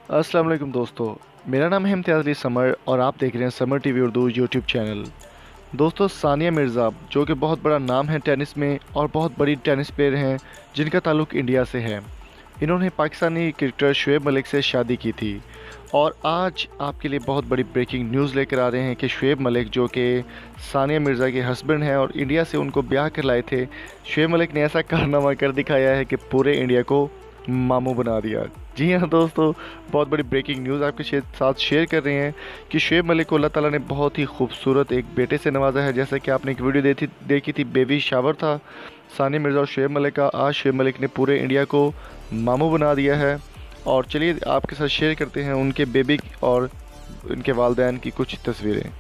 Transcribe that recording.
अस्सलाम वालेकुम दोस्तों। मेरा नाम है इम्तियाज़ अली समर और आप देख रहे हैं summer TV Urdu YouTube channel. दोस्तों, सानिया मिर्ज़ा जो कि बहुत बड़ा नाम है टेनिस में और बहुत बड़ी टेनिस प्लेयर हैं जिनका ताल्लुक़ इंडिया से है। इन्होंने पाकिस्तानी क्रिकेटर शुएब मलिक से शादी की थी और आज आपके लिए बहुत बड़ी ब्रेकिंग न्यूज़ लेकर आ रहे हैं कि शुएब मलिक जो कि सानिया मिर्ज़ा के हस्बैंड हैं और इंडिया से उनको ब्याह कर लाए थे, शुएब मलिक ने ऐसा कारनामा कर दिखाया है कि पूरे इंडिया को मामू बना दिया। जी हाँ दोस्तों, बहुत बड़ी ब्रेकिंग न्यूज़ आपके साथ शेयर कर रहे हैं कि शुएब मलिक को अल्लाह ताला ने बहुत ही खूबसूरत एक बेटे से नवाजा है। जैसा कि आपने एक वीडियो देखी थी, बेबी शावर था सानिया मिर्ज़ा और शुएब मलिक का। आज शुएब मलिक ने पूरे इंडिया को मामू बना दिया है और चलिए आपके साथ शेयर करते हैं उनके बेबी और उनके वालिदैन की कुछ तस्वीरें।